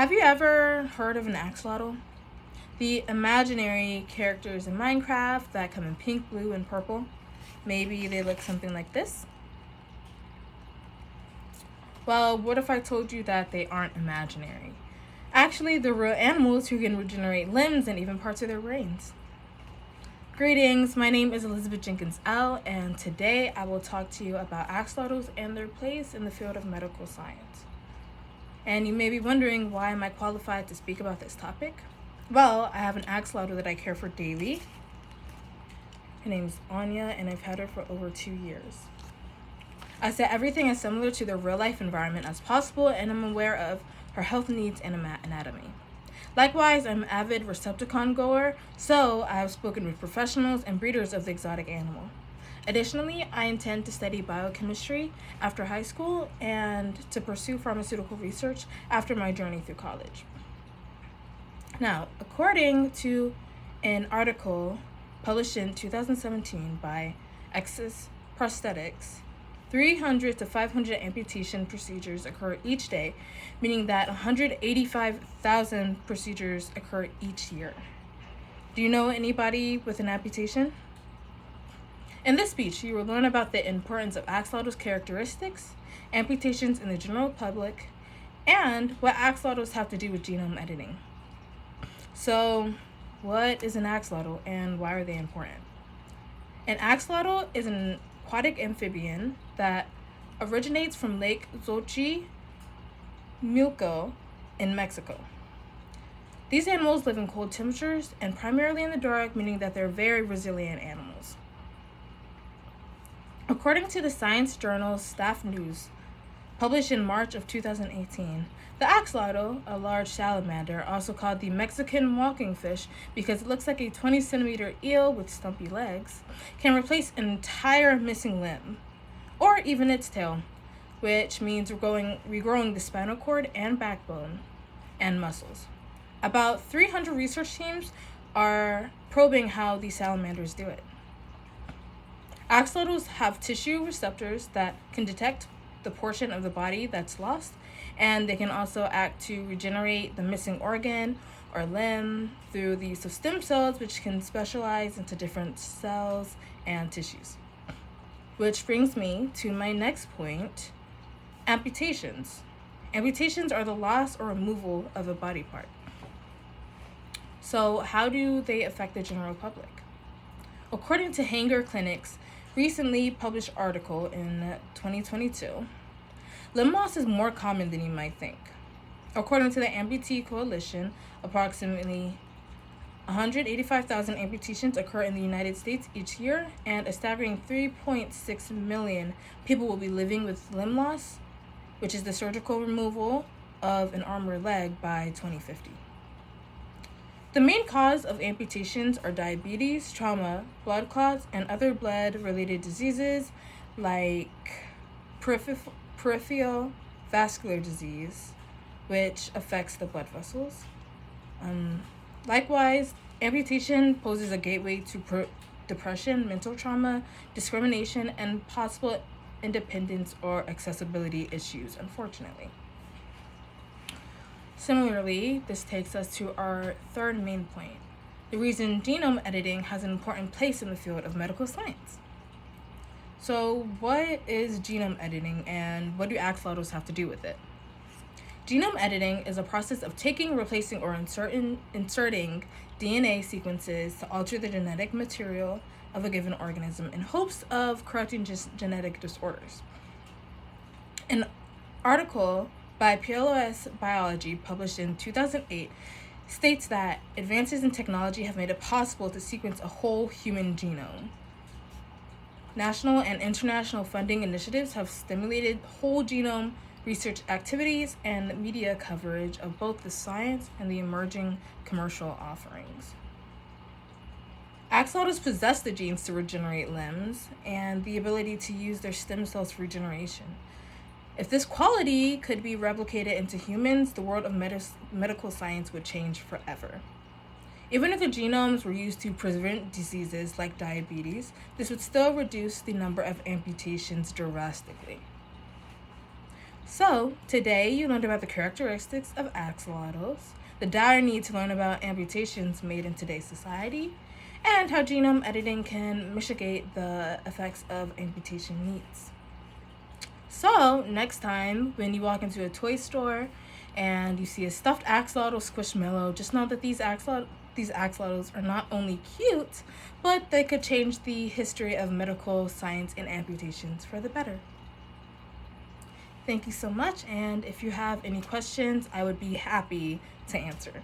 Have you ever heard of an axolotl? The imaginary characters in Minecraft that come in pink, blue, and purple. Maybe they look something like this. Well, what if I told you that they aren't imaginary? Actually, they're real animals who can regenerate limbs and even parts of their brains. Greetings, my name is Elizabeth Jenkins L, and today I will talk to you about axolotls and their place in the field of medical science. And you may be wondering, why am I qualified to speak about this topic? Well, I have an axolotl that I care for daily. Her name's Anya, and I've had her for over 2 years. I set everything as similar to their real-life environment as possible, and I'm aware of her health needs and anatomy. Likewise, I'm an avid Recepticon goer, so I have spoken with professionals and breeders of the exotic animal. Additionally, I intend to study biochemistry after high school and to pursue pharmaceutical research after my journey through college. Now, according to an article published in 2017 by Exis Prosthetics, 300 to 500 amputation procedures occur each day, meaning that 185,000 procedures occur each year. Do you know anybody with an amputation? In this speech, you will learn about the importance of axolotls' characteristics, amputations in the general public, and what axolotls have to do with genome editing. So, what is an axolotl and why are they important? An axolotl is an aquatic amphibian that originates from Lake Xochimilco in Mexico. These animals live in cold temperatures and primarily in the dark, meaning that they're very resilient animals. According to the science journal Staff News, published in March of 2018, the axolotl, a large salamander, also called the Mexican walking fish because it looks like a 20-centimeter eel with stumpy legs, can replace an entire missing limb, or even its tail, which means regrowing the spinal cord and backbone and muscles. About 300 research teams are probing how these salamanders do it. Axolotls have tissue receptors that can detect the portion of the body that's lost, and they can also act to regenerate the missing organ or limb through the use of stem cells, which can specialize into different cells and tissues. Which brings me to my next point, amputations. Amputations are the loss or removal of a body part. So how do they affect the general public? According to Hanger Clinic's recently published article in 2022, limb loss is more common than you might think. According to the Amputee Coalition, approximately 185,000 amputations occur in the United States each year, and a staggering 3.6 million people will be living with limb loss, which is the surgical removal of an arm or leg, by 2050. The main cause of amputations are diabetes, trauma, blood clots, and other blood-related diseases like peripheral vascular disease, which affects the blood vessels. Likewise, amputation poses a gateway to depression, mental trauma, discrimination, and possible independence or accessibility issues, unfortunately. Similarly, this takes us to our third main point, the reason genome editing has an important place in the field of medical science. So what is genome editing and what do axolotls have to do with it? Genome editing is a process of taking, replacing, or inserting DNA sequences to alter the genetic material of a given organism in hopes of correcting genetic disorders. An article by PLOS Biology, published in 2008, states that advances in technology have made it possible to sequence a whole human genome. National and international funding initiatives have stimulated whole genome research activities and media coverage of both the science and the emerging commercial offerings. Axolotls possess the genes to regenerate limbs and the ability to use their stem cells for regeneration. If this quality could be replicated into humans, the world of medical science would change forever. Even if the genomes were used to prevent diseases like diabetes, this would still reduce the number of amputations drastically. So, today you learned about the characteristics of axolotls, the dire need to learn about amputations made in today's society, and how genome editing can mitigate the effects of amputation needs. So, next time when you walk into a toy store and you see a stuffed axolotl squishmallow, just know that these axolotls are not only cute, but they could change the history of medical science and amputations for the better. Thank you so much, and if you have any questions, I would be happy to answer.